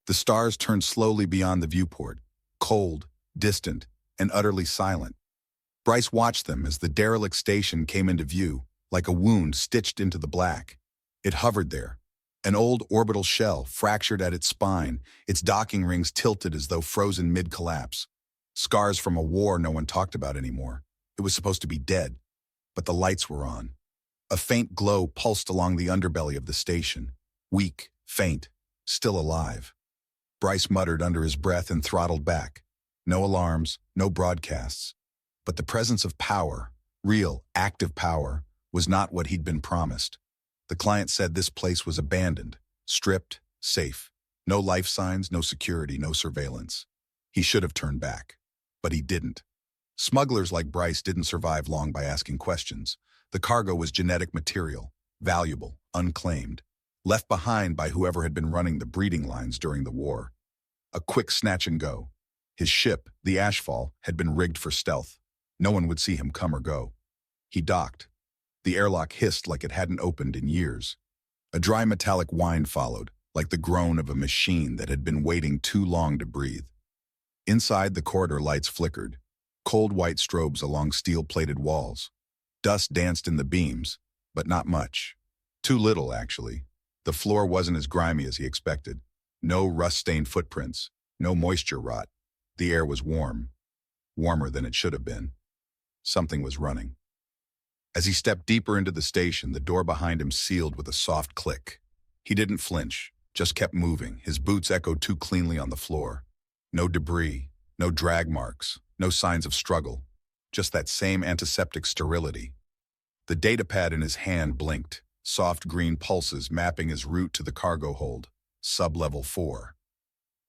The stars turned slowly beyond the viewport, cold, distant, and utterly silent. Bryce watched them as the derelict station came into view, like a wound stitched into the black. It hovered there, an old orbital shell fractured at its spine, its docking rings tilted as though frozen mid-collapse. Scars from a war no one talked about anymore. It was supposed to be dead, but the lights were on. A faint glow pulsed along the underbelly of the station. Weak, faint, still alive. Bryce muttered under his breath and throttled back. No alarms, no broadcasts. But the presence of power, real, active power, was not what he'd been promised. The client said this place was abandoned, stripped, safe. No life signs, no security, no surveillance. He should have turned back. But he didn't. Smugglers like Bryce didn't survive long by asking questions. The cargo was genetic material, valuable, unclaimed, left behind by whoever had been running the breeding lines during the war. A quick snatch and go. His ship, the Ashfall, had been rigged for stealth. No one would see him come or go. He docked. The airlock hissed like it hadn't opened in years. A dry metallic whine followed, like the groan of a machine that had been waiting too long to breathe. Inside, the corridor lights flickered, cold white strobes along steel-plated walls. Dust danced in the beams, but not much. Too little, actually. The floor wasn't as grimy as he expected. No rust-stained footprints, no moisture rot. The air was warm, warmer than it should have been. Something was running. As he stepped deeper into the station, the door behind him sealed with a soft click. He didn't flinch, just kept moving. His boots echoed too cleanly on the floor. No debris, no drag marks, no signs of struggle, just that same antiseptic sterility. The datapad in his hand blinked, soft green pulses mapping his route to the cargo hold, sub-level 4.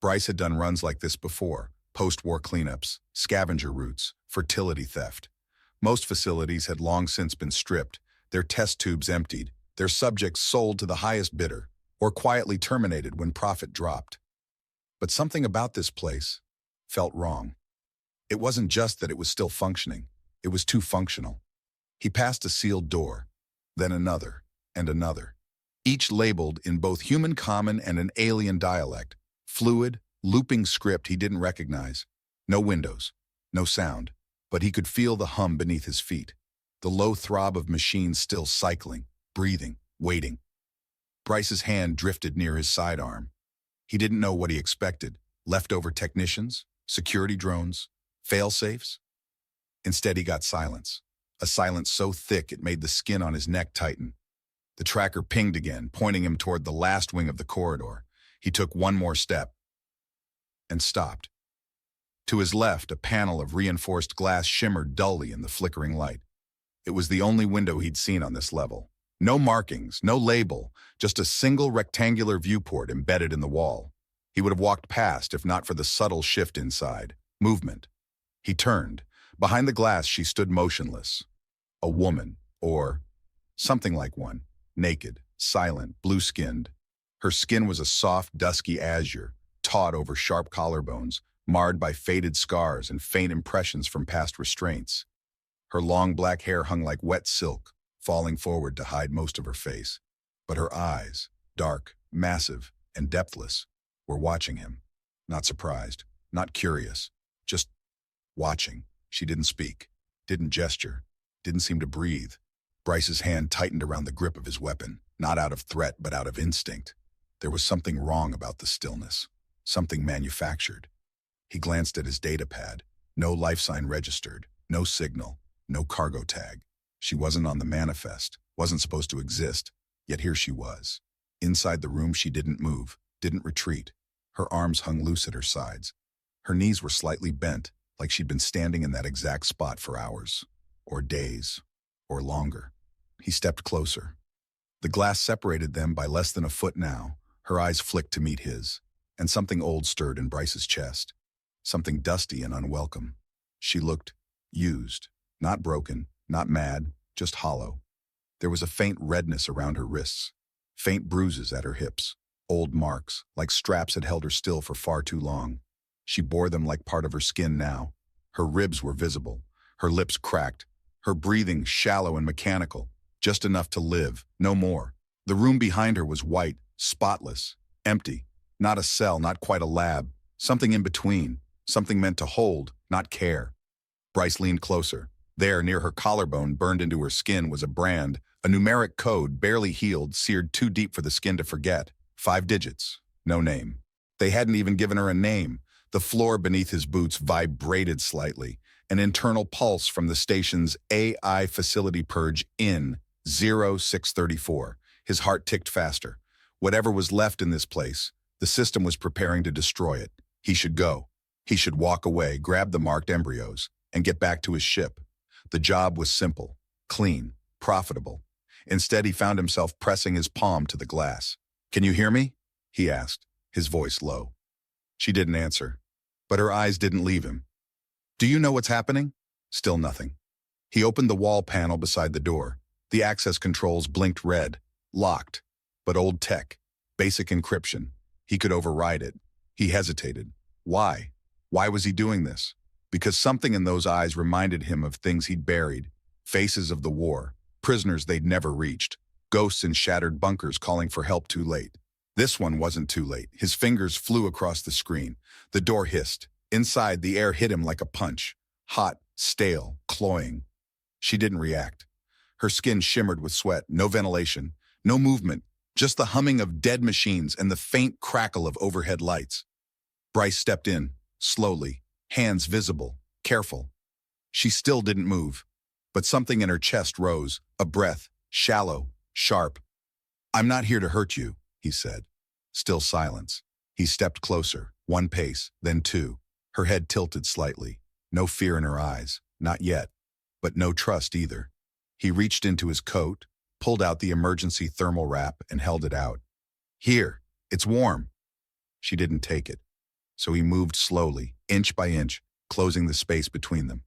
Bryce had done runs like this before, post-war cleanups, scavenger routes, fertility theft. Most facilities had long since been stripped, their test tubes emptied, their subjects sold to the highest bidder, or quietly terminated when profit dropped. But something about this place felt wrong. It wasn't just that it was still functioning, it was too functional. He passed a sealed door, then another, and another, each labeled in both human common and an alien dialect, fluid, looping script he didn't recognize. No windows, no sound, but he could feel the hum beneath his feet, the low throb of machines still cycling, breathing, waiting. Bryce's hand drifted near his sidearm. He didn't know what he expected. Leftover technicians, security drones, fail-safes? Instead, he got silence. A silence so thick it made the skin on his neck tighten. The tracker pinged again, pointing him toward the last wing of the corridor. He took one more step and stopped. To his left, a panel of reinforced glass shimmered dully in the flickering light. It was the only window he'd seen on this level. No markings, no label, just a single rectangular viewport embedded in the wall. He would have walked past if not for the subtle shift inside. Movement. He turned. Behind the glass, she stood motionless. A woman, or something like one, naked, silent, blue-skinned. Her skin was a soft, dusky azure, taut over sharp collarbones, marred by faded scars and faint impressions from past restraints. Her long black hair hung like wet silk, falling forward to hide most of her face. But her eyes, dark, massive, and depthless, were watching him. Not surprised, not curious, just watching. She didn't speak, didn't gesture, didn't seem to breathe. Bryce's hand tightened around the grip of his weapon, not out of threat but out of instinct. There was something wrong about the stillness, something manufactured. He glanced at his datapad. No life sign registered, no signal, no cargo tag. She wasn't on the manifest, wasn't supposed to exist, yet here she was. Inside the room, she didn't move, didn't retreat. Her arms hung loose at her sides. Her knees were slightly bent, like she'd been standing in that exact spot for hours, or days, or longer. He stepped closer. The glass separated them by less than a foot now. Her eyes flicked to meet his, and something old stirred in Bryce's chest. Something dusty and unwelcome. She looked used, not broken, not mad, just hollow. There was a faint redness around her wrists, faint bruises at her hips, old marks, like straps had held her still for far too long. She bore them like part of her skin now. Her ribs were visible, her lips cracked, her breathing shallow and mechanical, just enough to live, no more. The room behind her was white, spotless, empty. Not a cell, not quite a lab. Something in between. Something meant to hold, not care. Bryce leaned closer. There, near her collarbone, burned into her skin, was a brand, a numeric code, barely healed, seared too deep for the skin to forget. 5 digits. No name. They hadn't even given her a name. The floor beneath his boots vibrated slightly. An internal pulse from the station's AI facility purge in 0634. His heart ticked faster. Whatever was left in this place, the system was preparing to destroy it. He should go. He should walk away, grab the marked embryos, and get back to his ship. The job was simple, clean, profitable. Instead, he found himself pressing his palm to the glass. "Can you hear me?" he asked, his voice low. She didn't answer, but her eyes didn't leave him. "Do you know what's happening?" Still nothing. He opened the wall panel beside the door. The access controls blinked red, locked, but old tech, basic encryption. He could override it. He hesitated. Why? Why was he doing this? Because something in those eyes reminded him of things he'd buried, faces of the war, prisoners they'd never reached, ghosts in shattered bunkers calling for help too late. This one wasn't too late. His fingers flew across the screen. The door hissed. Inside, the air hit him like a punch. Hot, stale, cloying. She didn't react. Her skin shimmered with sweat, no ventilation, no movement, just the humming of dead machines and the faint crackle of overhead lights. Bryce stepped in, slowly, hands visible, careful. She still didn't move, but something in her chest rose, a breath, shallow, sharp. "I'm not here to hurt you," he said. Still silence. He stepped closer, 1 pace, then 2. Her head tilted slightly. No fear in her eyes, not yet, but no trust either. He reached into his coat, pulled out the emergency thermal wrap, and held it out. "Here, it's warm." She didn't take it, so he moved slowly, inch by inch, closing the space between them.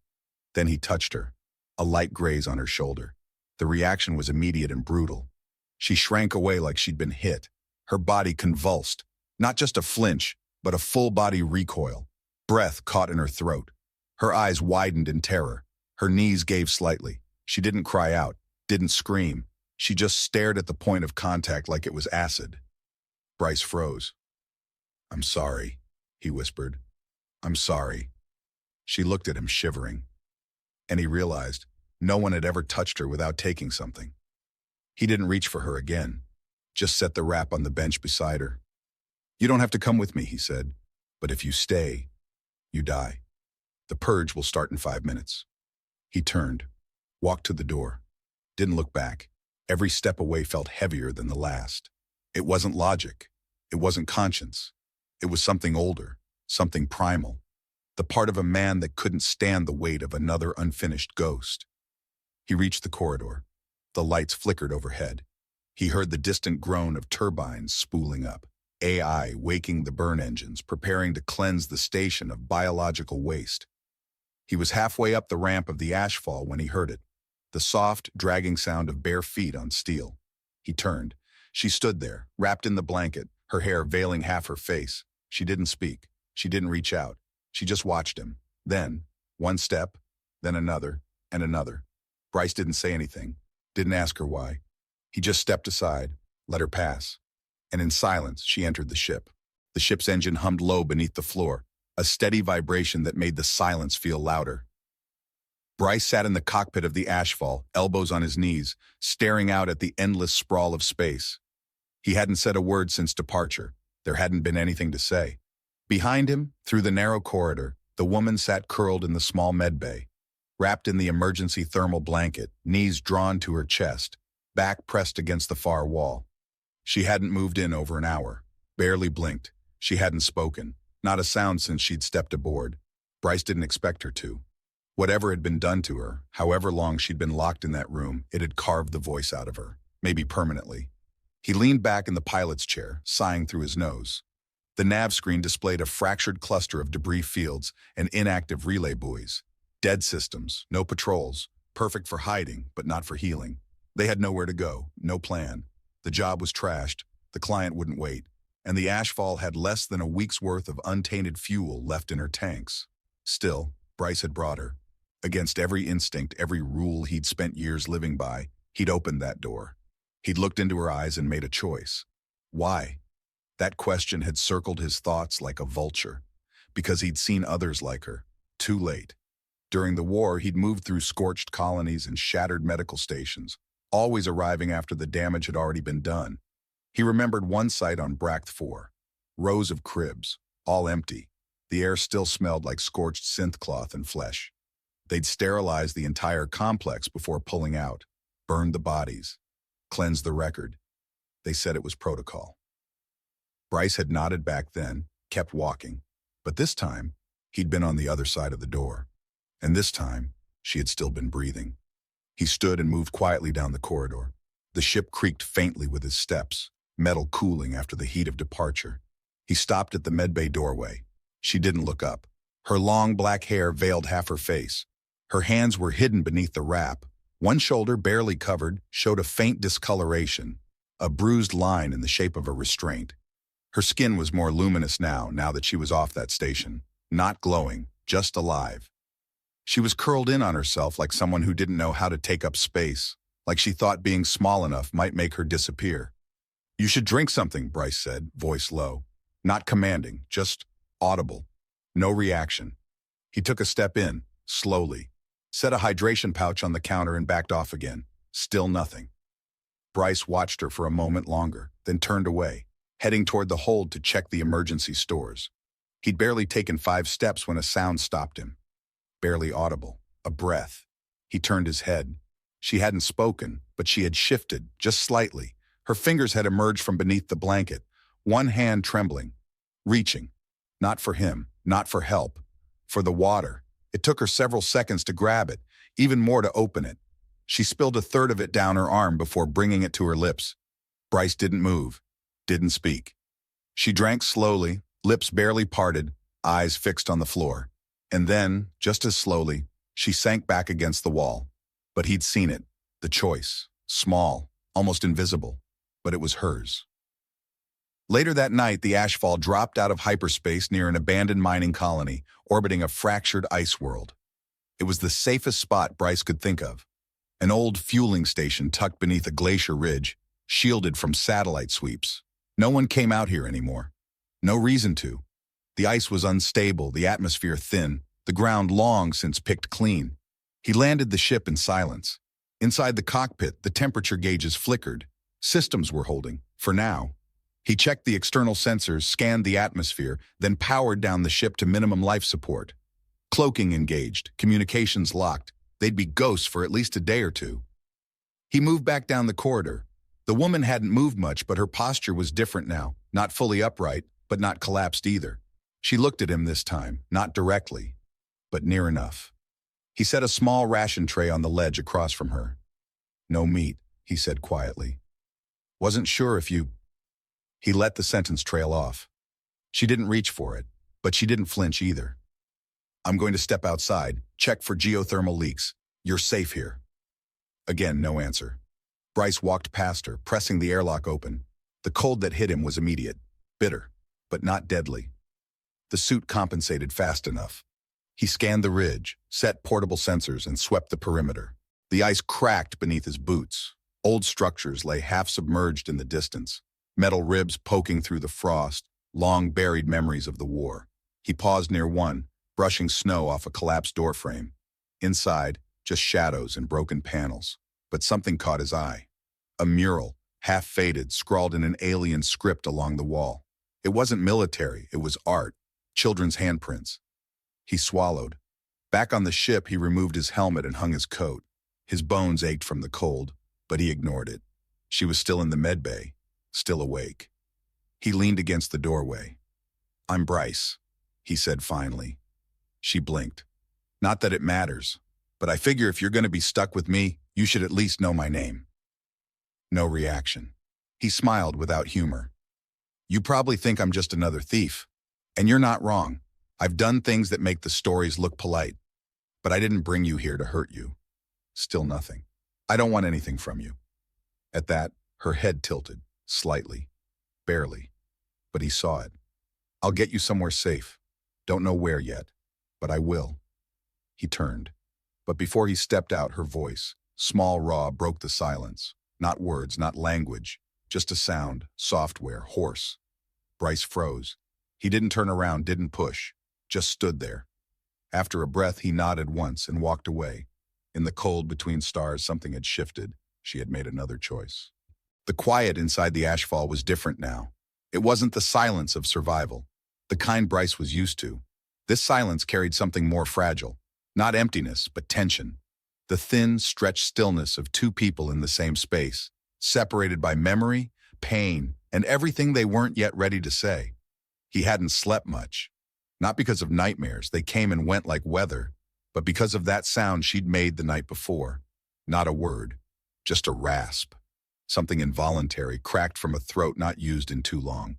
Then he touched her, a light graze on her shoulder. The reaction was immediate and brutal. She shrank away like she'd been hit. Her body convulsed, not just a flinch, but a full-body recoil. Breath caught in her throat. Her eyes widened in terror. Her knees gave slightly. She didn't cry out, didn't scream. She just stared at the point of contact like it was acid. Bryce froze. "I'm sorry," he whispered. "I'm sorry." She looked at him, shivering. And he realized no one had ever touched her without taking something. He didn't reach for her again, just set the wrap on the bench beside her. "You don't have to come with me," he said, "but if you stay, you die. The purge will start in 5 minutes." He turned, walked to the door, didn't look back. Every step away felt heavier than the last. It wasn't logic. It wasn't conscience. It was something older, something primal. The part of a man that couldn't stand the weight of another unfinished ghost. He reached the corridor. The lights flickered overhead. He heard the distant groan of turbines spooling up. AI waking the burn engines, preparing to cleanse the station of biological waste. He was halfway up the ramp of the ashfall when he heard it. The soft, dragging sound of bare feet on steel. He turned. She stood there, wrapped in the blanket, her hair veiling half her face. She didn't speak. She didn't reach out. She just watched him. Then, one step, then another, and another. Bryce didn't say anything, didn't ask her why. He just stepped aside, let her pass. And in silence, she entered the ship. The ship's engine hummed low beneath the floor, a steady vibration that made the silence feel louder. Bryce sat in the cockpit of the ashfall, elbows on his knees, staring out at the endless sprawl of space. He hadn't said a word since departure. There hadn't been anything to say. Behind him, through the narrow corridor, the woman sat curled in the small medbay, wrapped in the emergency thermal blanket, knees drawn to her chest, back pressed against the far wall. She hadn't moved in over an hour, barely blinked. She hadn't spoken, not a sound since she'd stepped aboard. Bryce didn't expect her to. Whatever had been done to her, however long she'd been locked in that room, it had carved the voice out of her, maybe permanently. He leaned back in the pilot's chair, sighing through his nose. The nav screen displayed a fractured cluster of debris fields and inactive relay buoys. Dead systems, no patrols, perfect for hiding, but not for healing. They had nowhere to go, no plan. The job was trashed, the client wouldn't wait, and the ashfall had less than a week's worth of untainted fuel left in her tanks. Still, Bryce had brought her. Against every instinct, every rule he'd spent years living by, he'd opened that door. He'd looked into her eyes and made a choice. Why? That question had circled his thoughts like a vulture, because he'd seen others like her, too late. During the war, he'd moved through scorched colonies and shattered medical stations, always arriving after the damage had already been done. He remembered one site on Bract 4, rows of cribs, all empty. The air still smelled like scorched synth cloth and flesh. They'd sterilized the entire complex before pulling out, burned the bodies, cleansed the record. They said it was protocol. Bryce had nodded back then, kept walking. But this time, he'd been on the other side of the door. And this time, she had still been breathing. He stood and moved quietly down the corridor. The ship creaked faintly with his steps, metal cooling after the heat of departure. He stopped at the medbay doorway. She didn't look up. Her long black hair veiled half her face. Her hands were hidden beneath the wrap. One shoulder, barely covered, showed a faint discoloration, a bruised line in the shape of a restraint. Her skin was more luminous now that she was off that station. Not glowing, just alive. She was curled in on herself like someone who didn't know how to take up space, like she thought being small enough might make her disappear. "You should drink something," Bryce said, voice low. Not commanding, just audible. No reaction. He took a step in, slowly, set a hydration pouch on the counter and backed off again. Still nothing. Bryce watched her for a moment longer, then turned away, heading toward the hold to check the emergency stores. He'd barely taken 5 steps when a sound stopped him. Barely audible, a breath. He turned his head. She hadn't spoken, but she had shifted, just slightly. Her fingers had emerged from beneath the blanket, one hand trembling, reaching. Not for him, not for help, for the water. It took her several seconds to grab it, even more to open it. She spilled a third of it down her arm before bringing it to her lips. Bryce didn't move, didn't speak. She drank slowly, lips barely parted, eyes fixed on the floor. And then, just as slowly, she sank back against the wall. But he'd seen it, the choice, small, almost invisible, but it was hers. Later that night, the Ashfall dropped out of hyperspace near an abandoned mining colony, orbiting a fractured ice world. It was the safest spot Bryce could think of. An old fueling station tucked beneath a glacier ridge, shielded from satellite sweeps. No one came out here anymore. No reason to. The ice was unstable, the atmosphere thin, the ground long since picked clean. He landed the ship in silence. Inside the cockpit, the temperature gauges flickered. Systems were holding, for now. He checked the external sensors, scanned the atmosphere, then powered down the ship to minimum life support. Cloaking engaged, communications locked. They'd be ghosts for at least a day or two. He moved back down the corridor. The woman hadn't moved much, but her posture was different now. Not fully upright, but not collapsed either. She looked at him this time, not directly, but near enough. He set a small ration tray on the ledge across from her. "No meat," he said quietly. "Wasn't sure if you—" He let the sentence trail off. She didn't reach for it, but she didn't flinch either. "I'm going to step outside, check for geothermal leaks. You're safe here." Again, no answer. Bryce walked past her, pressing the airlock open. The cold that hit him was immediate, bitter, but not deadly. The suit compensated fast enough. He scanned the ridge, set portable sensors, and swept the perimeter. The ice cracked beneath his boots. Old structures lay half-submerged in the distance, metal ribs poking through the frost, long-buried memories of the war. He paused near one, brushing snow off a collapsed doorframe. Inside, just shadows and broken panels. But something caught his eye. A mural, half-faded, scrawled in an alien script along the wall. It wasn't military, it was art. Children's handprints. He swallowed. Back on the ship, he removed his helmet and hung his coat. His bones ached from the cold, but he ignored it. She was still in the medbay, still awake. He leaned against the doorway. "I'm Bryce," he said finally. She blinked. "Not that it matters, but I figure if you're going to be stuck with me, you should at least know my name." No reaction. He smiled without humor. "You probably think I'm just another thief. And you're not wrong. I've done things that make the stories look polite. But I didn't bring you here to hurt you." Still nothing. "I don't want anything from you." At that, her head tilted, slightly, barely. But he saw it. "I'll get you somewhere safe. Don't know where yet, but I will." He turned. But before he stepped out, her voice, small, raw, broke the silence. Not words, not language, just a sound, software, hoarse. Bryce froze. He didn't turn around, didn't push, just stood there. After a breath, he nodded once and walked away. In the cold between stars, something had shifted. She had made another choice. The quiet inside the ashfall was different now. It wasn't the silence of survival, the kind Bryce was used to. This silence carried something more fragile. Not emptiness, but tension. The thin, stretched stillness of two people in the same space, separated by memory, pain, and everything they weren't yet ready to say. He hadn't slept much. Not because of nightmares, they came and went like weather, but because of that sound she'd made the night before. Not a word, just a rasp. Something involuntary, cracked from a throat not used in too long.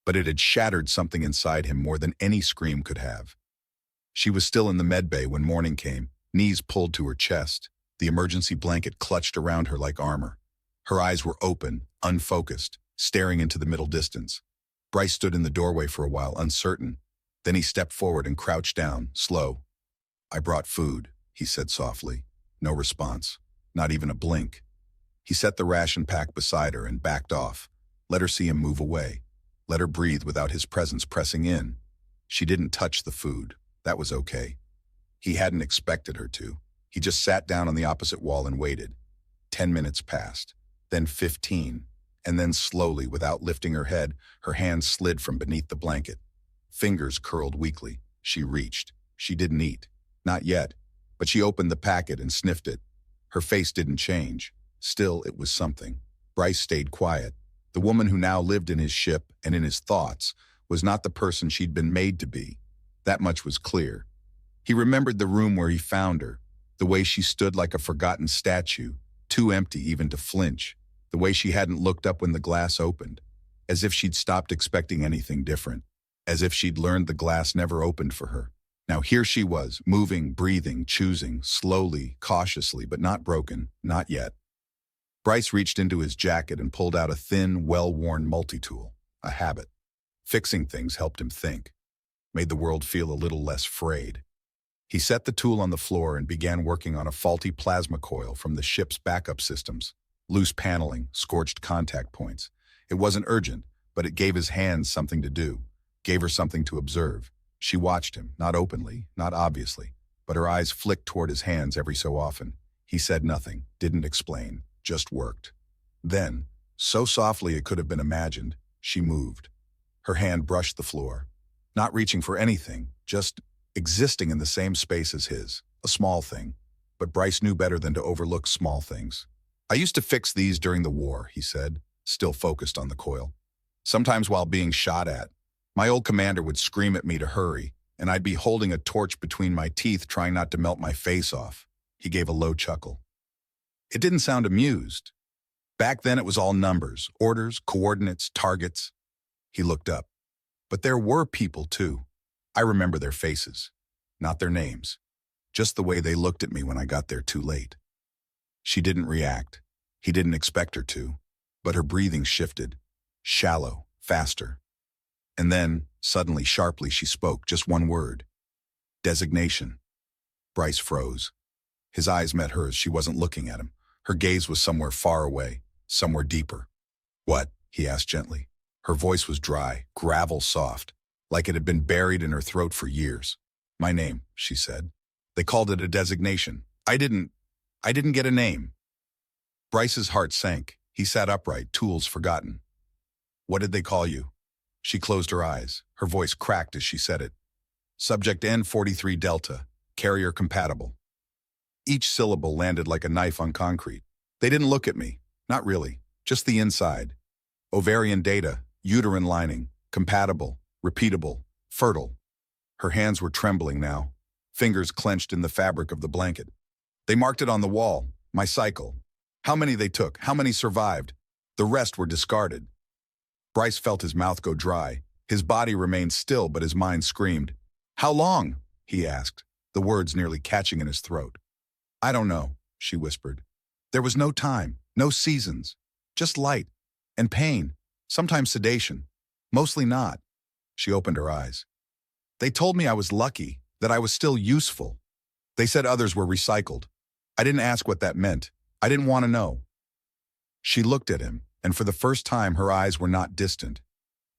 But it had shattered something inside him more than any scream could have. She was still in the medbay when morning came, knees pulled to her chest, the emergency blanket clutched around her like armor. Her eyes were open, unfocused, staring into the middle distance. Bryce stood in the doorway for a while, uncertain. Then he stepped forward and crouched down, slow. "I brought food," he said softly. No response, not even a blink. He set the ration pack beside her and backed off, let her see him move away, let her breathe without his presence pressing in. She didn't touch the food. That was okay. He hadn't expected her to. He just sat down on the opposite wall and waited. 10 minutes passed, then 15, and then slowly, without lifting her head, her hands slid from beneath the blanket. Fingers curled weakly. She reached. She didn't eat. Not yet. But she opened the packet and sniffed it. Her face didn't change. Still, it was something. Bryce stayed quiet. The woman who now lived in his ship and in his thoughts was not the person she'd been made to be. That much was clear. He remembered the room where he found her, the way she stood like a forgotten statue, too empty even to flinch, the way she hadn't looked up when the glass opened, as if she'd stopped expecting anything different, as if she'd learned the glass never opened for her. Now here she was, moving, breathing, choosing, slowly, cautiously, but not broken, not yet. Bryce reached into his jacket and pulled out a thin, well-worn multi-tool, a habit. Fixing things helped him think, made the world feel a little less frayed. He set the tool on the floor and began working on a faulty plasma coil from the ship's backup systems. Loose paneling, scorched contact points. It wasn't urgent, but it gave his hands something to do, gave her something to observe. She watched him, not openly, not obviously, but her eyes flicked toward his hands every so often. He said nothing, didn't explain, just worked. Then, so softly it could have been imagined, she moved. Her hand brushed the floor, not reaching for anything, just existing in the same space as his, a small thing. But Bryce knew better than to overlook small things. "I used to fix these during the war," he said, still focused on the coil. "Sometimes while being shot at. My old commander would scream at me to hurry, and I'd be holding a torch between my teeth trying not to melt my face off." He gave a low chuckle. It didn't sound amused. Back then it was all numbers, orders, coordinates, targets. He looked up. But there were people too. I remember their faces, not their names, just the way they looked at me when I got there too late. She didn't react. He didn't expect her to, but her breathing shifted, shallow, faster. And then, suddenly, sharply, she spoke, just one word. "Designation." Bryce froze. His eyes met hers. She wasn't looking at him. Her gaze was somewhere far away, somewhere deeper. "What?" he asked gently. Her voice was dry, gravel soft, like it had been buried in her throat for years. "My name," she said. "They called it a designation. I didn't get a name." Bryce's heart sank. He sat upright, tools forgotten. "What did they call you?" She closed her eyes. Her voice cracked as she said it. "Subject N43 Delta, carrier compatible." Each syllable landed like a knife on concrete. They didn't look at me. Not really. Just the inside. Ovarian data, uterine lining, compatible, repeatable, fertile. Her hands were trembling now, fingers clenched in the fabric of the blanket. They marked it on the wall, my cycle. How many they took, how many survived. The rest were discarded. Bryce felt his mouth go dry. His body remained still, but his mind screamed. "How long?" he asked, the words nearly catching in his throat. "I don't know," she whispered. "There was no time, no seasons, just light and pain, sometimes sedation, mostly not." She opened her eyes. "They told me I was lucky, that I was still useful. They said others were recycled. I didn't ask what that meant. I didn't want to know." She looked at him, and for the first time her eyes were not distant.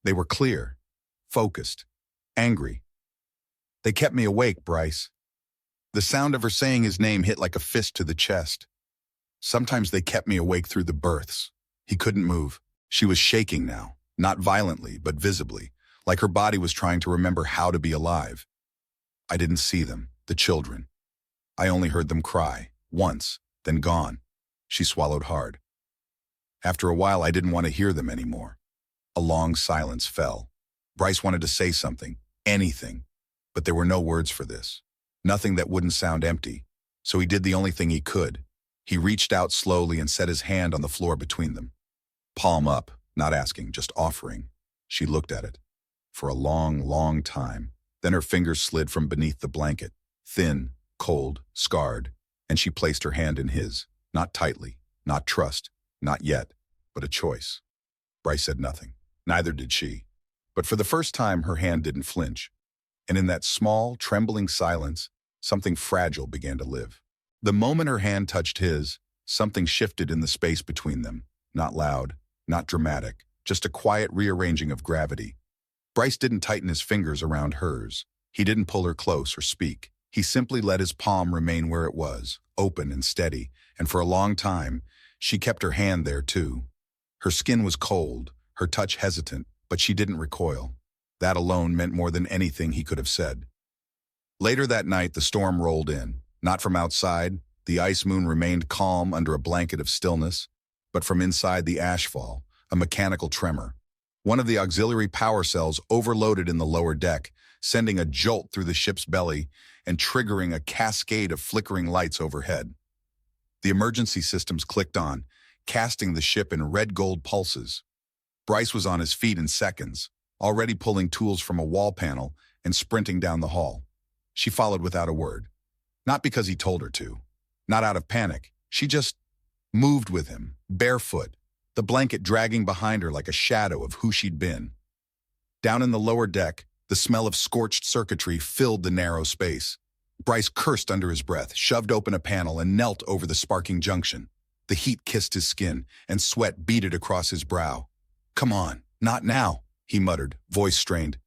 They were clear, focused, angry. They kept me awake, Bryce. The sound of her saying his name hit like a fist to the chest. Sometimes they kept me awake through the births. He couldn't move. She was shaking now, not violently, but visibly, like her body was trying to remember how to be alive. I didn't see them, the children. I only heard them cry, once, then gone. She swallowed hard. After a while, I didn't want to hear them anymore. A long silence fell. Bryce wanted to say something, anything, but there were no words for this. Nothing that wouldn't sound empty. So he did the only thing he could. He reached out slowly and set his hand on the floor between them. Palm up, not asking, just offering. She looked at it. For a long, long time. Then her fingers slid from beneath the blanket, thin, cold, scarred, and she placed her hand in his, not tightly, not trust, not yet, but a choice. Bryce said nothing. Neither did she. But for the first time, her hand didn't flinch. And in that small, trembling silence, something fragile began to live. The moment her hand touched his, something shifted in the space between them. Not loud, not dramatic, just a quiet rearranging of gravity. Bryce didn't tighten his fingers around hers. He didn't pull her close or speak. He simply let his palm remain where it was, open and steady, and for a long time, she kept her hand there too. Her skin was cold, her touch hesitant, but she didn't recoil. That alone meant more than anything he could have said. Later that night, the storm rolled in. Not from outside, the ice moon remained calm under a blanket of stillness, but from inside the ashfall, a mechanical tremor. One of the auxiliary power cells overloaded in the lower deck, sending a jolt through the ship's belly and triggering a cascade of flickering lights overhead. The emergency systems clicked on, casting the ship in red-gold pulses. Bryce was on his feet in seconds, already pulling tools from a wall panel and sprinting down the hall. She followed without a word. Not because he told her to. Not out of panic. She just moved with him, barefoot, the blanket dragging behind her like a shadow of who she'd been. Down in the lower deck, the smell of scorched circuitry filled the narrow space. Bryce cursed under his breath, shoved open a panel, and knelt over the sparking junction. The heat kissed his skin, and sweat beaded across his brow. "Come on, not now," he muttered, voice strained.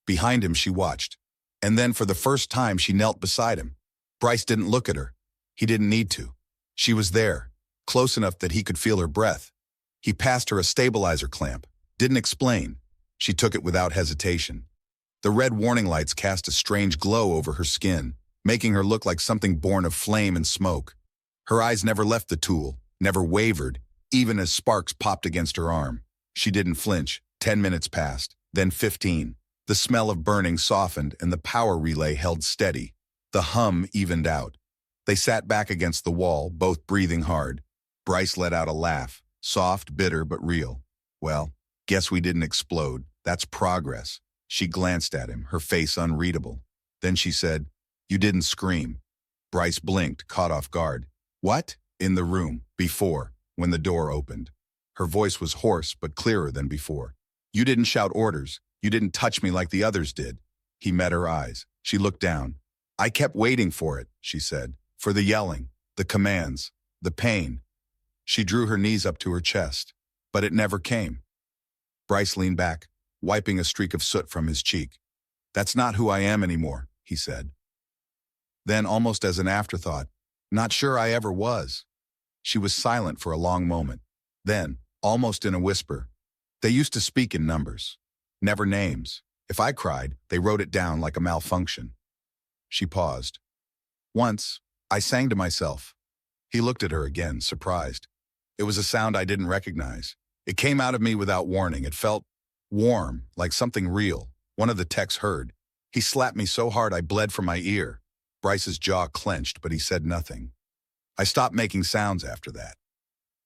Behind him, she watched. And then, for the first time, she knelt beside him. Bryce didn't look at her. He didn't need to. She was there, close enough that he could feel her breath. He passed her a stabilizer clamp. Didn't explain. She took it without hesitation. The red warning lights cast a strange glow over her skin, making her look like something born of flame and smoke. Her eyes never left the tool, never wavered, even as sparks popped against her arm. She didn't flinch. 10 minutes passed, then 15. The smell of burning softened and the power relay held steady. The hum evened out. They sat back against the wall, both breathing hard. Bryce let out a laugh, soft, bitter, but real. "Well, guess we didn't explode. That's progress." She glanced at him, her face unreadable. Then she said, "You didn't scream." Bryce blinked, caught off guard. "What?" "In the room, before, when the door opened." Her voice was hoarse, but clearer than before. "You didn't shout orders. You didn't touch me like the others did." He met her eyes. She looked down. "I kept waiting for it," she said. "For the yelling, the commands, the pain." She drew her knees up to her chest, but it never came. Bryce leaned back, wiping a streak of soot from his cheek. "That's not who I am anymore," he said. Then, almost as an afterthought, "Not sure I ever was." She was silent for a long moment. Then, almost in a whisper, "They used to speak in numbers, never names. If I cried, they wrote it down like a malfunction." She paused. "Once, I sang to myself." He looked at her again, surprised. It was a sound I didn't recognize. It came out of me without warning. It felt warm, like something real. One of the techs heard. He slapped me so hard I bled from my ear. Bryce's jaw clenched, but he said nothing. I stopped making sounds after that.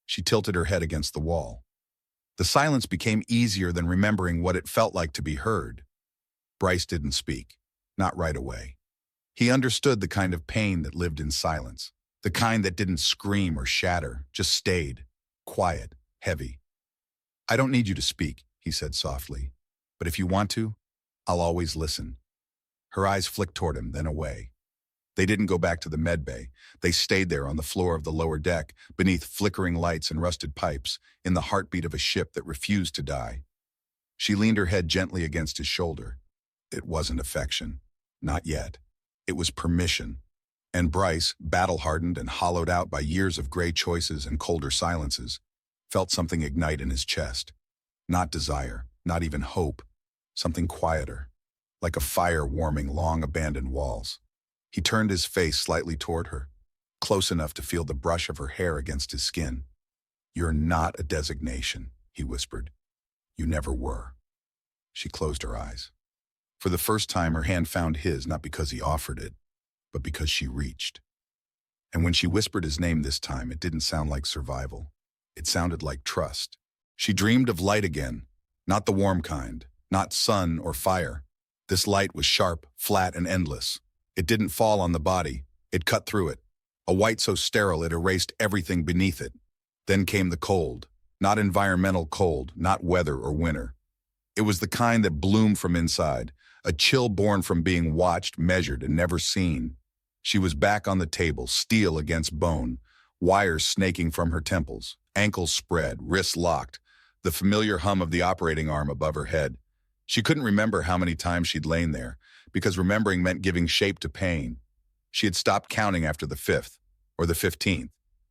She tilted her head against the wall. The silence became easier than remembering what it felt like to be heard. Bryce didn't speak, not right away. He understood the kind of pain that lived in silence, the kind that didn't scream or shatter, just stayed, quiet, heavy. "I don't need you to speak," he said softly. "But if you want to, I'll always listen." Her eyes flicked toward him, then away. They didn't go back to the med bay. They stayed there on the floor of the lower deck, beneath flickering lights and rusted pipes, in the heartbeat of a ship that refused to die. She leaned her head gently against his shoulder. It wasn't affection. Not yet. It was permission. And Bryce, battle-hardened and hollowed out by years of gray choices and colder silences, felt something ignite in his chest. Not desire, not even hope. Something quieter, like a fire warming long-abandoned walls. He turned his face slightly toward her, close enough to feel the brush of her hair against his skin. "You're not a designation," he whispered. "You never were." She closed her eyes. For the first time, her hand found his, not because he offered it, but because she reached. And when she whispered his name this time, it didn't sound like survival. It sounded like trust. She dreamed of light again, not the warm kind, not sun or fire. This light was sharp, flat, and endless. It didn't fall on the body. It cut through it. A white so sterile it erased everything beneath it. Then came the cold. Not environmental cold, not weather or winter. It was the kind that bloomed from inside, a chill born from being watched, measured, and never seen. She was back on the table, steel against bone, wires snaking from her temples, ankles spread, wrists locked, the familiar hum of the operating arm above her head. She couldn't remember how many times she'd lain there, because remembering meant giving shape to pain. She had stopped counting after the 5th, or the 15th.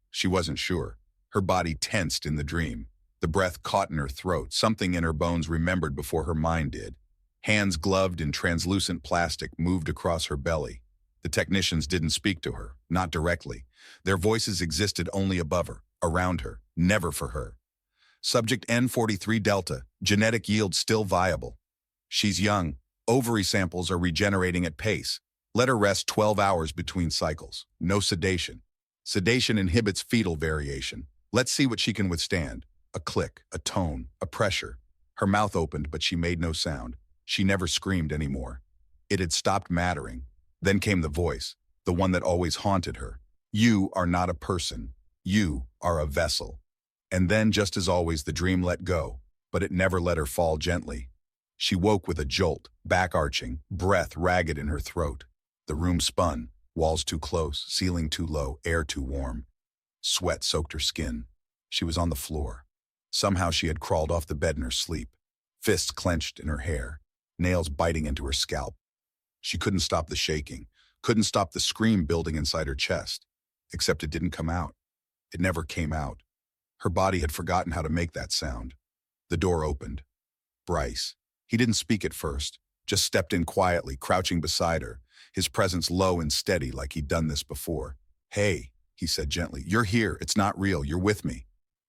She wasn't sure. Her body tensed in the dream. The breath caught in her throat, something in her bones remembered before her mind did. Hands gloved in translucent plastic moved across her belly. The technicians didn't speak to her, not directly. Their voices existed only above her, around her, never for her. Subject N43 Delta, genetic yield still viable. She's young. Ovary samples are regenerating at pace. Let her rest 12 hours between cycles. No sedation. Sedation inhibits fetal variation. Let's see what she can withstand. A click, a tone, a pressure. Her mouth opened, but she made no sound. She never screamed anymore. It had stopped mattering. Then came the voice, the one that always haunted her. You are not a person. You are a vessel. And then, just as always, the dream let go, but it never let her fall gently. She woke with a jolt, back arching, breath ragged in her throat. The room spun, walls too close, ceiling too low, air too warm. Sweat soaked her skin. She was on the floor. Somehow she had crawled off the bed in her sleep, fists clenched in her hair, nails biting into her scalp. She couldn't stop the shaking, couldn't stop the scream building inside her chest, except it didn't come out. It never came out. Her body had forgotten how to make that sound. The door opened. Bryce. He didn't speak at first, just stepped in quietly, crouching beside her, his presence low and steady like he'd done this before. "Hey," he said gently, "you're here. It's not real. You're with me."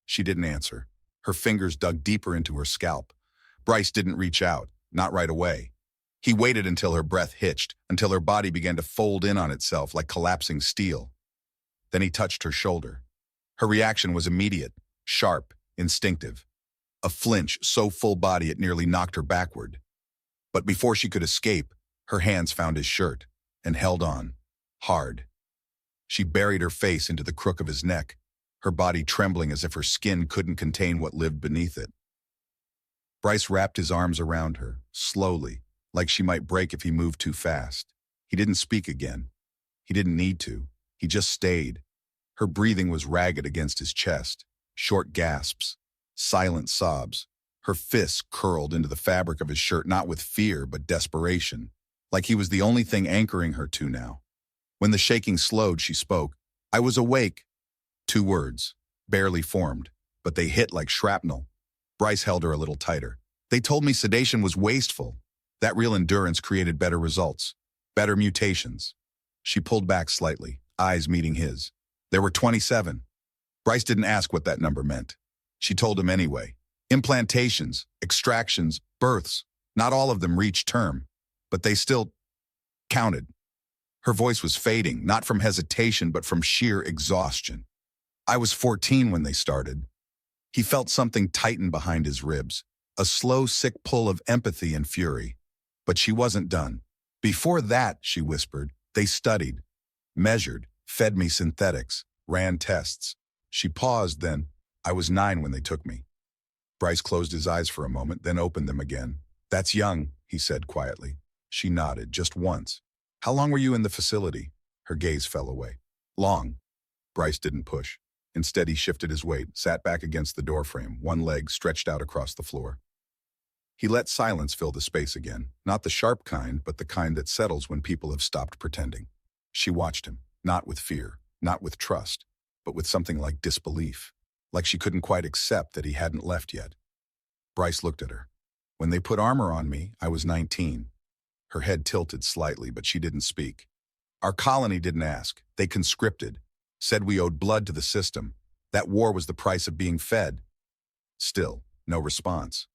She didn't answer. Her fingers dug deeper into her scalp. Bryce didn't reach out, not right away. He waited until her breath hitched, until her body began to fold in on itself like collapsing steel. Then he touched her shoulder. Her reaction was immediate, sharp, instinctive. A flinch so full body it nearly knocked her backward. But before she could escape, her hands found his shirt and held on, hard. She buried her face into the crook of his neck, her body trembling as if her skin couldn't contain what lived beneath it. Bryce wrapped his arms around her, slowly, like she might break if he moved too fast. He didn't speak again. He didn't need to. He just stayed. Her breathing was ragged against his chest, short gasps, silent sobs. Her fists curled into the fabric of his shirt, not with fear, but desperation, like he was the only thing anchoring her to now. When the shaking slowed, she spoke. "I was awake." 2 words, barely formed, but they hit like shrapnel. Bryce held her a little tighter. "They told me sedation was wasteful. That real endurance created better results, better mutations." She pulled back slightly, eyes meeting his. There were 27. Bryce didn't ask what that number meant. She told him anyway. Implantations, extractions, births. Not all of them reached term, but they still counted. Her voice was fading, not from hesitation, but from sheer exhaustion. "I was 14 when they started." He felt something tighten behind his ribs, a slow, sick pull of empathy and fury. But she wasn't done. "Before that," she whispered, "they studied, measured, fed me synthetics, ran tests." She paused, then, "I was 9 when they took me." Bryce closed his eyes for a moment, then opened them again. "That's young," he said quietly. She nodded, just once. "How long were you in the facility?" Her gaze fell away. "Long." Bryce didn't push. Instead, he shifted his weight, sat back against the doorframe, one leg stretched out across the floor. He let silence fill the space again, not the sharp kind, but the kind that settles when people have stopped pretending. She watched him, not with fear, not with trust, but with something like disbelief, like she couldn't quite accept that he hadn't left yet. Bryce looked at her. When they put armor on me, I was 19. Her head tilted slightly, but she didn't speak. Our colony didn't ask. They conscripted, said we owed blood to the system. That war was the price of being fed. Still, no response.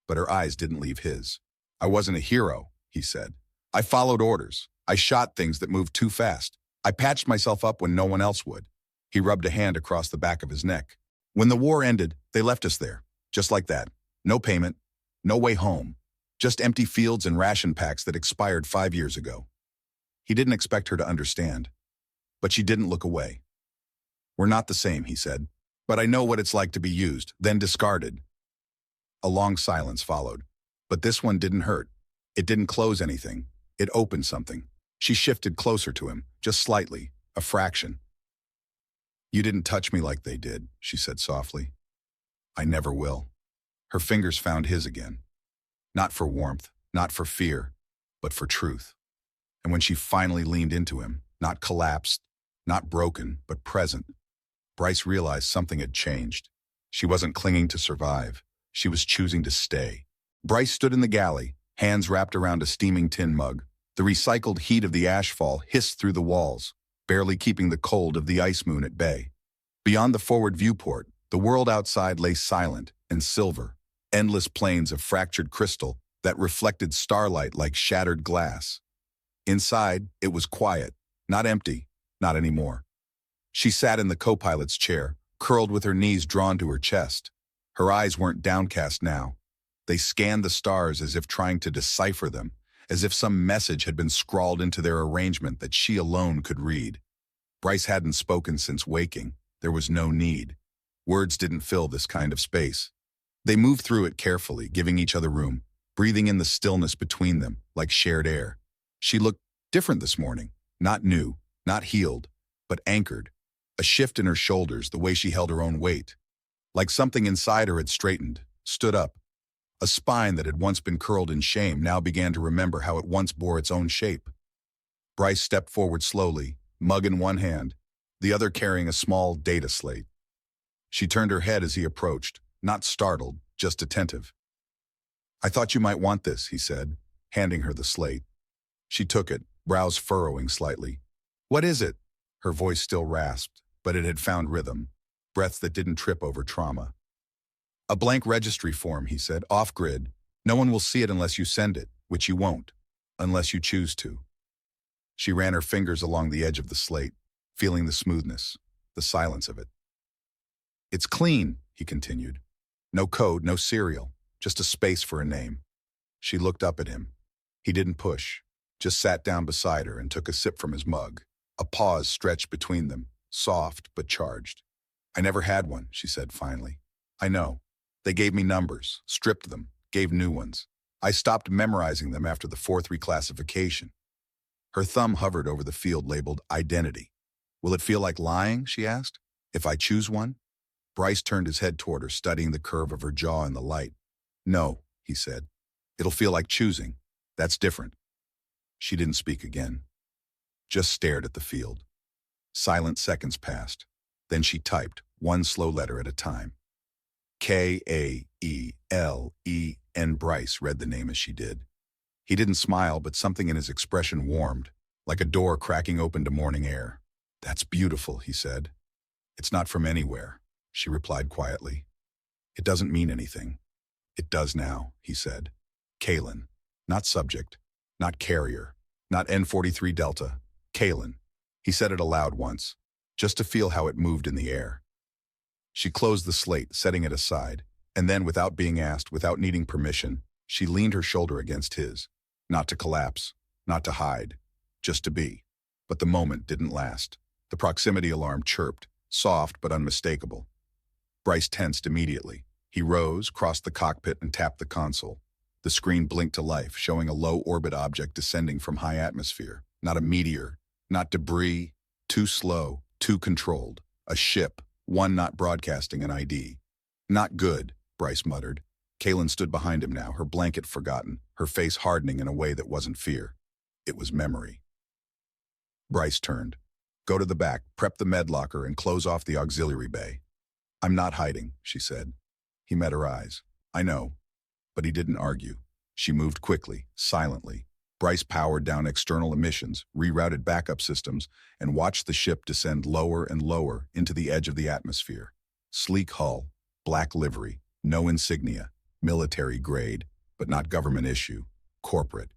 But her eyes didn't leave his. I wasn't a hero, he said. I followed orders. I shot things that moved too fast. I patched myself up when no one else would. He rubbed a hand across the back of his neck. When the war ended, they left us there, just like that. No payment, no way home. Just empty fields and ration packs that expired 5 years ago. He didn't expect her to understand. But she didn't look away. We're not the same, he said. But I know what it's like to be used, then discarded. A long silence followed. But this one didn't hurt. It didn't close anything. It opened something. She shifted closer to him, just slightly, a fraction. You didn't touch me like they did, she said softly. I never will. Her fingers found his again. Not for warmth, not for fear, but for truth. And when she finally leaned into him, not collapsed, not broken, but present, Bryce realized something had changed. She wasn't clinging to survive. She was choosing to stay. Bryce stood in the galley, hands wrapped around a steaming tin mug. The recycled heat of the ashfall hissed through the walls, barely keeping the cold of the ice moon at bay. Beyond the forward viewport, the world outside lay silent and silver, endless plains of fractured crystal that reflected starlight like shattered glass. Inside, it was quiet, not empty, not anymore. She sat in the co-pilot's chair, curled with her knees drawn to her chest. Her eyes weren't downcast now. They scanned the stars as if trying to decipher them, as if some message had been scrawled into their arrangement that she alone could read. Bryce hadn't spoken since waking. There was no need. Words didn't fill this kind of space. They moved through it carefully, giving each other room, breathing in the stillness between them, like shared air. She looked different this morning, not new, not healed, but anchored. A shift in her shoulders, the way she held her own weight. Like something inside her had straightened, stood up. A spine that had once been curled in shame now began to remember how it once bore its own shape. Bryce stepped forward slowly, mug in one hand, the other carrying a small data slate. She turned her head as he approached, not startled, just attentive. I thought you might want this, he said, handing her the slate. She took it, brows furrowing slightly. What is it? Her voice still rasped, but it had found rhythm, breaths that didn't trip over trauma. A blank registry form, he said, off-grid. No one will see it unless you send it, which you won't, unless you choose to. She ran her fingers along the edge of the slate, feeling the smoothness, the silence of it. It's clean, he continued. No code, no serial, just a space for a name. She looked up at him. He didn't push, just sat down beside her and took a sip from his mug. A pause stretched between them, soft but charged. I never had one, she said finally. I know. They gave me numbers, stripped them, gave new ones. I stopped memorizing them after the 4th reclassification. Her thumb hovered over the field labeled identity. Will it feel like lying, she asked, if I choose one? Bryce turned his head toward her, studying the curve of her jaw in the light. No, he said. It'll feel like choosing. That's different. She didn't speak again, just stared at the field. Silent seconds passed. Then she typed, one slow letter at a time. K-A-E-L-E-N. Bryce read the name as she did. He didn't smile, but something in his expression warmed, like a door cracking open to morning air. That's beautiful, he said. It's not from anywhere, she replied quietly. It doesn't mean anything. It does now, he said. Kalen, not subject, not carrier, not N43 Delta. Kalen. He said it aloud once, just to feel how it moved in the air. She closed the slate, setting it aside, and then, without being asked, without needing permission, she leaned her shoulder against his, not to collapse, not to hide, just to be. But the moment didn't last. The proximity alarm chirped, soft but unmistakable. Bryce tensed immediately. He rose, crossed the cockpit, and tapped the console. The screen blinked to life, showing a low-orbit object descending from high atmosphere. Not a meteor, not debris, too slow, too controlled. A ship, one not broadcasting an ID. Not good, Bryce muttered. Kaylin stood behind him now, her blanket forgotten, her face hardening in a way that wasn't fear. It was memory. Bryce turned. Go to the back, prep the med locker, and close off the auxiliary bay. I'm not hiding, she said. He met her eyes. I know. But he didn't argue. She moved quickly, silently. Bryce powered down external emissions, rerouted backup systems, and watched the ship descend lower and lower into the edge of the atmosphere. Sleek hull, black livery, no insignia, military grade, but not government issue, corporate.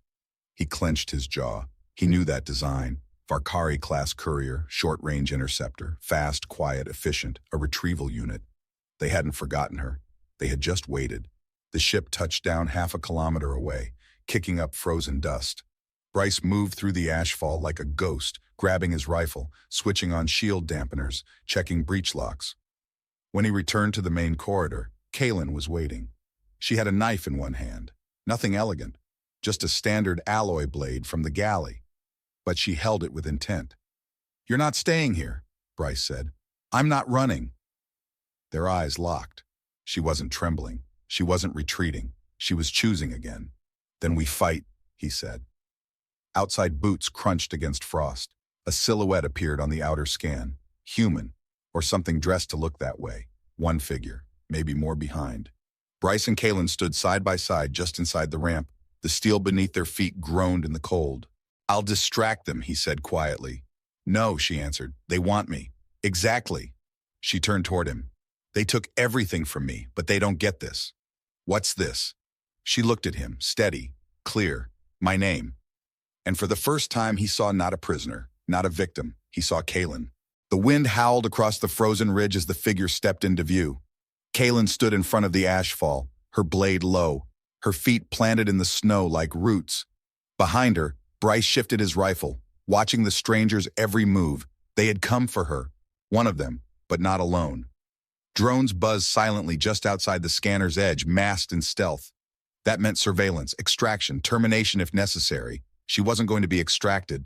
He clenched his jaw. He knew that design. Varkari-class courier, short-range interceptor, fast, quiet, efficient, a retrieval unit. They hadn't forgotten her. They had just waited. The ship touched down half a kilometer away, kicking up frozen dust. Bryce moved through the ashfall like a ghost, grabbing his rifle, switching on shield dampeners, checking breech locks. When he returned to the main corridor, Kaylin was waiting. She had a knife in one hand. Nothing elegant, just a standard alloy blade from the galley. But she held it with intent. You're not staying here, Bryce said. I'm not running. Their eyes locked. She wasn't trembling. She wasn't retreating. She was choosing again. Then we fight, he said. Outside boots crunched against frost. A silhouette appeared on the outer scan. Human, or something dressed to look that way. One figure, maybe more behind. Bryce and Kaylin stood side by side just inside the ramp. The steel beneath their feet groaned in the cold. I'll distract them, he said quietly. No, she answered. They want me. Exactly. She turned toward him. They took everything from me, but they don't get this. What's this? She looked at him, steady, clear. My name. And for the first time, he saw not a prisoner, not a victim. He saw Kaylin. The wind howled across the frozen ridge as the figure stepped into view. Kaylin stood in front of the ashfall, her blade low, her feet planted in the snow like roots. Behind her, Bryce shifted his rifle, watching the stranger's every move. They had come for her, one of them, but not alone. Drones buzzed silently just outside the scanner's edge, masked in stealth. That meant surveillance, extraction, termination if necessary. She wasn't going to be extracted.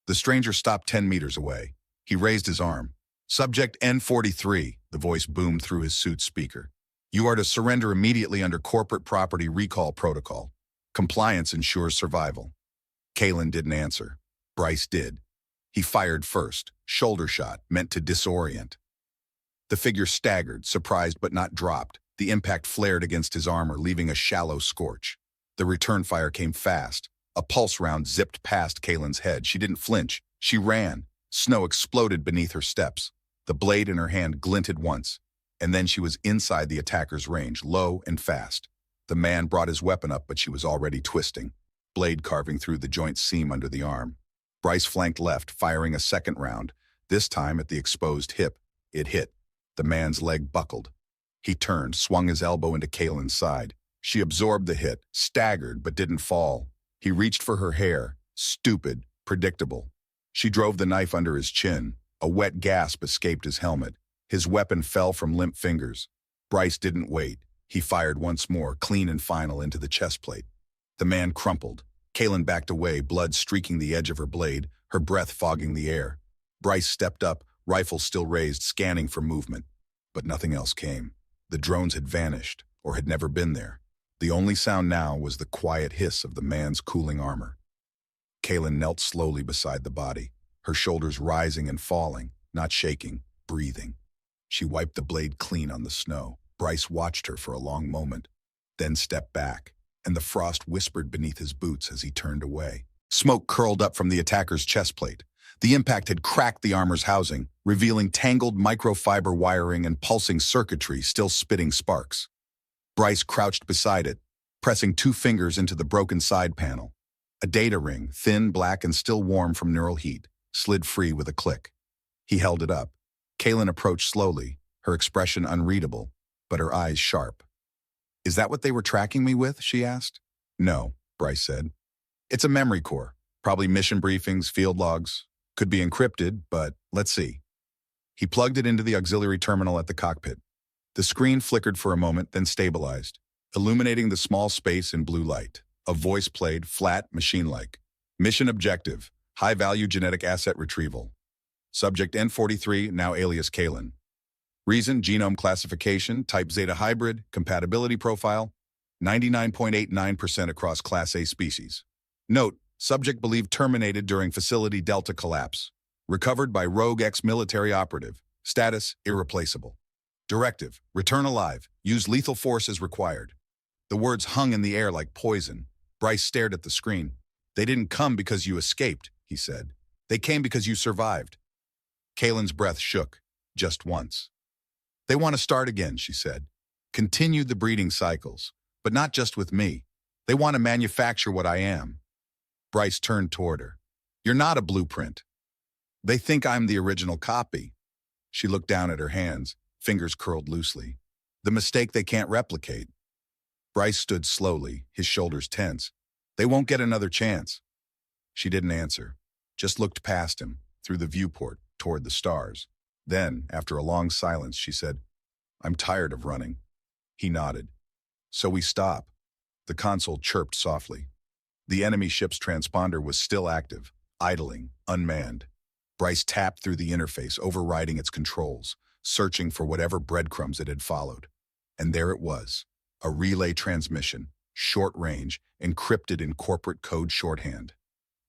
The stranger stopped 10 meters away. He raised his arm. Subject N43, the voice boomed through his suit's speaker. You are to surrender immediately under corporate property recall protocol. Compliance ensures survival. Kaylin didn't answer. Bryce did. He fired first, shoulder shot, meant to disorient. The figure staggered, surprised but not dropped. The impact flared against his armor, leaving a shallow scorch. The return fire came fast. A pulse round zipped past Kaylin's head. She didn't flinch. She ran. Snow exploded beneath her steps. The blade in her hand glinted once, and then she was inside the attacker's range, low and fast. The man brought his weapon up, but she was already twisting, blade carving through the joint seam under the arm. Bryce flanked left, firing a second round, this time at the exposed hip. It hit. The man's leg buckled. He turned, swung his elbow into Kaylin's side. She absorbed the hit, staggered, but didn't fall. He reached for her hair, stupid, predictable. She drove the knife under his chin. A wet gasp escaped his helmet. His weapon fell from limp fingers. Bryce didn't wait. He fired once more, clean and final, into the chest plate. The man crumpled. Kaylin backed away, blood streaking the edge of her blade, her breath fogging the air. Bryce stepped up, rifle still raised, scanning for movement. But nothing else came. The drones had vanished, or had never been there. The only sound now was the quiet hiss of the man's cooling armor. Kaylin knelt slowly beside the body, her shoulders rising and falling, not shaking, breathing. She wiped the blade clean on the snow. Bryce watched her for a long moment, then stepped back, and the frost whispered beneath his boots as he turned away. Smoke curled up from the attacker's chest plate. The impact had cracked the armor's housing, revealing tangled microfiber wiring and pulsing circuitry still spitting sparks. Bryce crouched beside it, pressing 2 fingers into the broken side panel. A data ring, thin, black, and still warm from neural heat, slid free with a click. He held it up. Kaylin approached slowly, her expression unreadable, but her eyes sharp. Is that what they were tracking me with? She asked. No, Bryce said. It's a memory core, probably mission briefings, field logs. Could be encrypted, but let's see. He plugged it into the auxiliary terminal at the cockpit. The screen flickered for a moment, then stabilized, illuminating the small space in blue light. A voice played, flat, machine-like. Mission objective, high-value genetic asset retrieval. Subject N43, now alias Kaylin. Reason, genome classification, type Zeta hybrid, compatibility profile. 99.89% across Class A species. Note, subject believed terminated during facility Delta collapse. Recovered by rogue ex-military operative. Status, irreplaceable. Directive, return alive. Use lethal force as required. The words hung in the air like poison. Bryce stared at the screen. They didn't come because you escaped, he said. They came because you survived. Kaylin's breath shook, just once. They want to start again, she said. Continue the breeding cycles, but not just with me. They want to manufacture what I am. Bryce turned toward her. You're not a blueprint. They think I'm the original copy. She looked down at her hands, fingers curled loosely. The mistake they can't replicate. Bryce stood slowly, his shoulders tense. They won't get another chance. She didn't answer, just looked past him, through the viewport, toward the stars. Then, after a long silence, she said, I'm tired of running. He nodded. So we stop. The console chirped softly. The enemy ship's transponder was still active, idling, unmanned. Bryce tapped through the interface, overriding its controls, searching for whatever breadcrumbs it had followed. And there it was, a relay transmission, short range, encrypted in corporate code shorthand.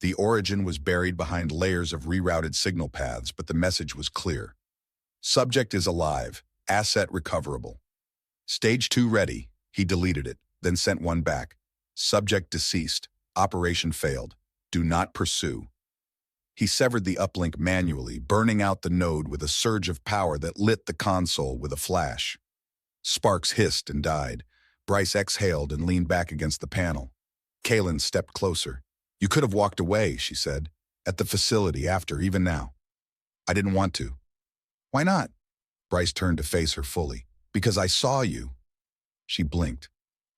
The origin was buried behind layers of rerouted signal paths, but the message was clear. Subject is alive, asset recoverable. Stage 2 ready. He deleted it, then sent one back. Subject deceased. Operation failed. Do not pursue. He severed the uplink manually, burning out the node with a surge of power that lit the console with a flash. Sparks hissed and died. Bryce exhaled and leaned back against the panel. Kaylin stepped closer. You could have walked away, she said. At the facility after, even now. I didn't want to. Why not? Bryce turned to face her fully. Because I saw you. She blinked.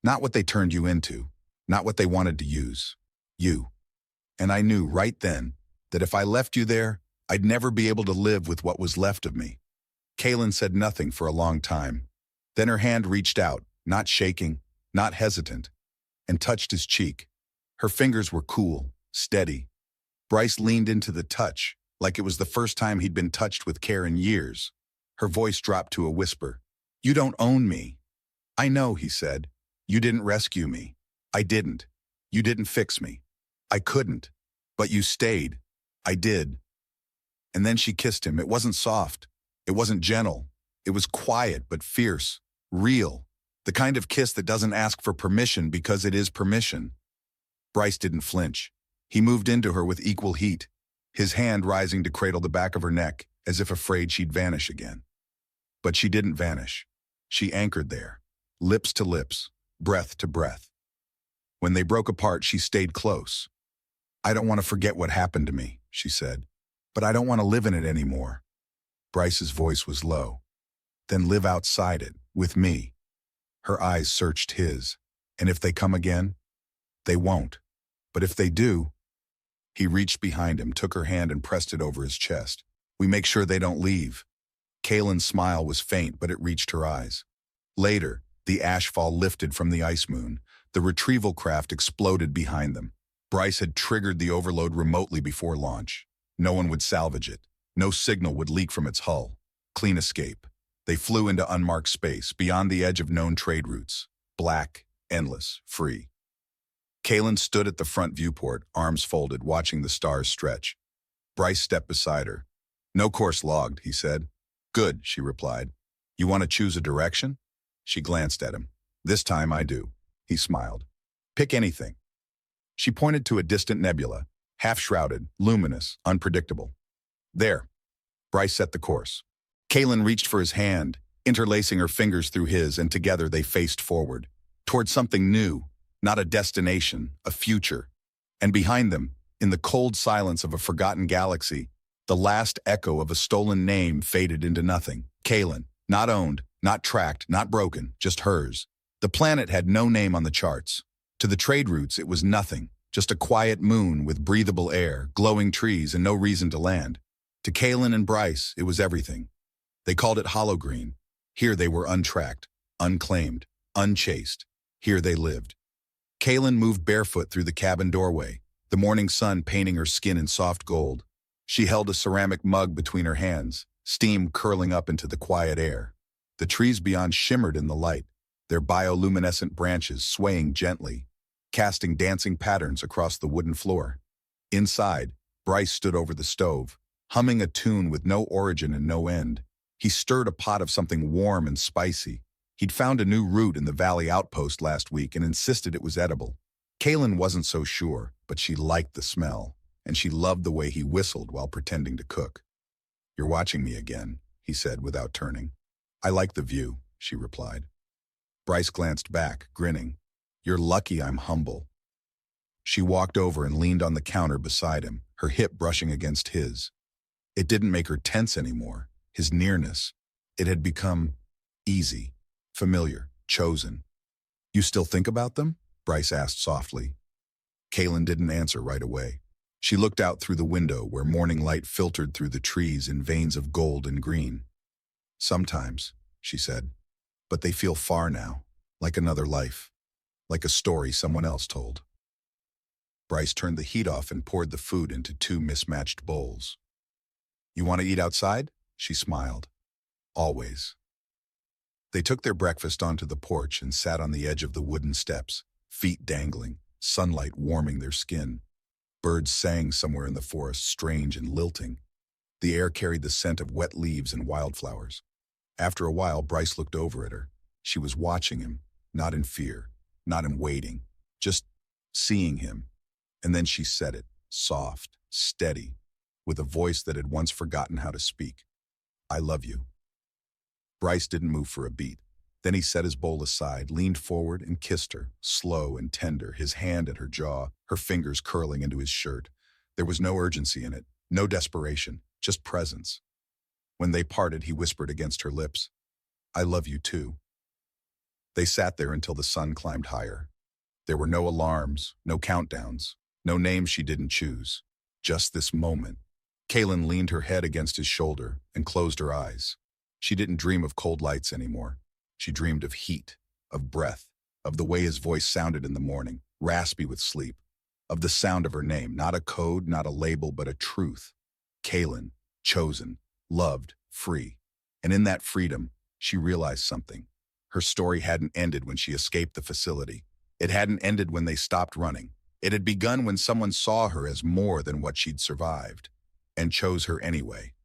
Not what they turned you into. Not what they wanted to use. You. And I knew right then that if I left you there, I'd never be able to live with what was left of me. Kaylin said nothing for a long time. Then her hand reached out, not shaking, not hesitant, and touched his cheek. Her fingers were cool, steady. Bryce leaned into the touch, like it was the first time he'd been touched with care in years. Her voice dropped to a whisper. You don't own me. I know, he said. You didn't rescue me. I didn't. You didn't fix me. I couldn't. But you stayed. I did. And then she kissed him. It wasn't soft. It wasn't gentle. It was quiet but fierce, real. The kind of kiss that doesn't ask for permission because it is permission. Bryce didn't flinch. He moved into her with equal heat, his hand rising to cradle the back of her neck, as if afraid she'd vanish again. But she didn't vanish. She anchored there, lips to lips, breath to breath. When they broke apart, she stayed close. I don't want to forget what happened to me, she said, but I don't want to live in it anymore. Bryce's voice was low. Then live outside it, with me. Her eyes searched his. And if they come again? They won't. But if they do... He reached behind him, took her hand and pressed it over his chest. We make sure they don't leave. Kaylin's smile was faint, but it reached her eyes. Later, the ashfall lifted from the ice moon. The retrieval craft exploded behind them. Bryce had triggered the overload remotely before launch. No one would salvage it. No signal would leak from its hull. Clean escape. They flew into unmarked space, beyond the edge of known trade routes. Black, endless, free. Kaylin stood at the front viewport, arms folded, watching the stars stretch. Bryce stepped beside her. No course logged, he said. Good, she replied. You want to choose a direction? She glanced at him. This time I do. He smiled. Pick anything. She pointed to a distant nebula, half-shrouded, luminous, unpredictable. There. Bryce set the course. Kaylin reached for his hand, interlacing her fingers through his, and together they faced forward, toward something new, not a destination, a future. And behind them, in the cold silence of a forgotten galaxy, the last echo of a stolen name faded into nothing. Kaylin, not owned, not tracked, not broken, just hers. The planet had no name on the charts. To the trade routes, it was nothing, just a quiet moon with breathable air, glowing trees, and no reason to land. To Kaylin and Bryce, it was everything. They called it Hollow Green. Here they were untracked, unclaimed, unchased. Here they lived. Kaylin moved barefoot through the cabin doorway, the morning sun painting her skin in soft gold. She held a ceramic mug between her hands, steam curling up into the quiet air. The trees beyond shimmered in the light. their bioluminescent branches swaying gently, casting dancing patterns across the wooden floor. Inside, Bryce stood over the stove, humming a tune with no origin and no end. He stirred a pot of something warm and spicy. He'd found a new root in the valley outpost last week and insisted it was edible. Kaylin wasn't so sure, but she liked the smell, and she loved the way he whistled while pretending to cook. "You're watching me again," he said without turning. "I like the view," she replied. Bryce glanced back, grinning. "You're lucky I'm humble." She walked over and leaned on the counter beside him, her hip brushing against his. It didn't make her tense anymore, his nearness. It had become easy, familiar, chosen. "You still think about them?" Bryce asked softly. Kaylin didn't answer right away. She looked out through the window where morning light filtered through the trees in veins of gold and green. "Sometimes," she said, "but they feel far now, like another life, like a story someone else told." Bryce turned the heat off and poured the food into two mismatched bowls. "You want to eat outside?" She smiled. "Always." They took their breakfast onto the porch and sat on the edge of the wooden steps, feet dangling, sunlight warming their skin. Birds sang somewhere in the forest, strange and lilting. The air carried the scent of wet leaves and wildflowers. After a while, Bryce looked over at her. She was watching him, not in fear, not in waiting, just seeing him. And then she said it, soft, steady, with a voice that had once forgotten how to speak. "I love you." Bryce didn't move for a beat. Then he set his bowl aside, leaned forward, and kissed her, slow and tender, his hand at her jaw, her fingers curling into his shirt. There was no urgency in it, no desperation, just presence. When they parted, he whispered against her lips, "I love you too." They sat there until the sun climbed higher. There were no alarms, no countdowns, no names she didn't choose. Just this moment. Kaylin leaned her head against his shoulder and closed her eyes. She didn't dream of cold lights anymore. She dreamed of heat, of breath, of the way his voice sounded in the morning, raspy with sleep, of the sound of her name, not a code, not a label, but a truth. Kaylin, chosen, loved, free. And in that freedom, she realized something. Her story hadn't ended when she escaped the facility. It hadn't ended when they stopped running. It had begun when someone saw her as more than what she'd survived, and chose her anyway.